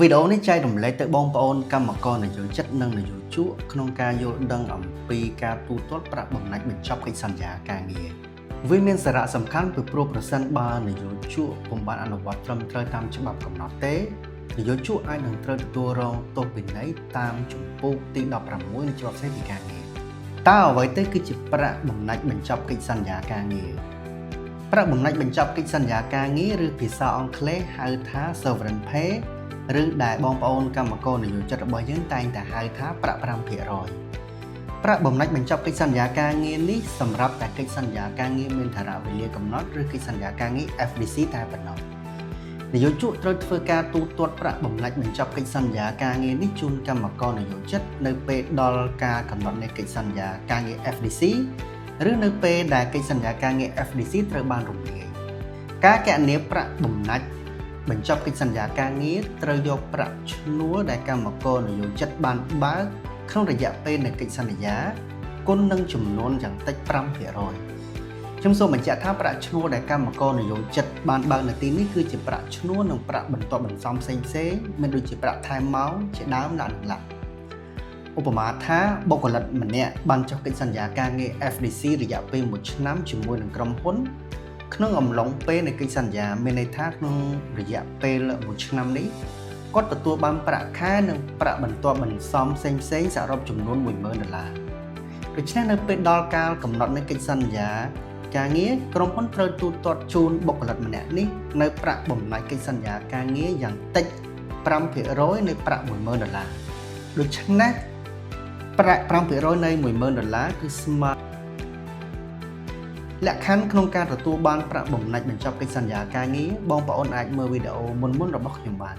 វីដេអូនេះចែករំលែកទៅបងប្អូនកម្មករនយោជិតនិងនយោជកក្នុងការយល់ដឹងអំពីការទូទាត់ប្រាក់បំណាច់បញ្ចប់កិច្ចសន្យាការងារវាមានសារៈសំខាន់ពីព្រោះប្រសិនបើនយោជកពុំបានអនុវត្តត្រឹមត្រូវតាមច្បាប់កំណត់ទេនយោជកអាចនឹងត្រូវទទួលរងទោសវិន័យតាមជំពូកទី16នៃច្បាប់ស្តីពីការងារតើអ្វីទៅគឺជាប្រាក់បំណាច់បញ្ចប់កិច្ចសន្យាការងារប្រាក់បំណាច់បញ្ចប់កិច្ចសន្យាការងារឬភាសាអង់គ្លេសហៅថា sovereign pay ឬដែលបងប្អូនកម្មករនយោជិតរបស់យើងតែងតែហៅថាប្រាក់ 5% ប្រាក់បំណាច់បញ្ចប់កិច្ចសន្យាការងារនេះសម្រាប់តែកិច្ចសន្យាការងារមានថវិកាវេលាកំណត់ឬកិច្ចសន្យាការងារ FDC តែប៉ុណ្ណោះនយោជកត្រូវធ្វើការទូទាត់ប្រាក់បំណាច់បញ្ចប់កិច្ចសន្យាការងារនេះជូនកម្មករនយោជិតនៅពេលដល់ការកំណត់នៃកិច្ចសន្យាការងារ FDC ឬនៅពេលដែលកិច្ចសន្យាការងារ FDC ត្រូវបានរំលាយការគណនាប្រាក់បំណាច់បញ្ចប់កិច្ចសន្យាការងារត្រូវយកប្រាក់ឈ្នួលដែលកម្មករនយោជិតបានបើកក្នុងរយៈពេលនៃកិច្ចសន្យាគុណនឹងចំនួនយ៉ាងតិច 5% ខ្ញុំសូមបញ្ជាក់ថាប្រាក់ឈ្នួលដែលកម្មករនយោជិតបានបើកនៅទីនេះគឺជាប្រាក់ឈ្នួលនិងប្រាក់បន្ទាប់បន្សំផ្សេងៗមានដូចជាប្រាក់ថែមម៉ោងជាដើមនិងឡាក់ឧបមាថាបុគ្គលិកម្នាក់បានចុះកិច្ចសន្យាការងារ FDC រយៈពេល1ឆ្នាំជាមួយនឹងក្រុមហ៊ុនក្នុងអំឡុងពេលនៃកិច្ចសន្យាមានន័យថាក្នុងរយៈពេល1ឆ្នាំនេះគាត់ទទួលបានប្រាក់ខែនិងប្រាក់បន្ទាប់បន្សំផ្សេងៗសរុបចំនួន$10,000ដូច្នេះនៅពេលដល់កាលកំណត់នៃកិច្ចសន្យាការងារក្រុមហ៊ុនត្រូវទូទាត់ជូនបុគ្គលិកម្នាក់នេះនៅប្រាក់បំណាច់កិច្ចសន្យាការងារយ៉ាងតិច 5% នៃប្រាក់$10,000ដូច្នេះប្រាក់ 5% នៃ$10,000 គឺស្មើលក្ខខណ្ឌក្នុងការទទួលបានប្រាក់បំណាច់បញ្ចប់កិច្ចសន្យាការងារបងប្អូនអាចមើលវីដេអូមុនៗរបស់ខ្ញុំបាន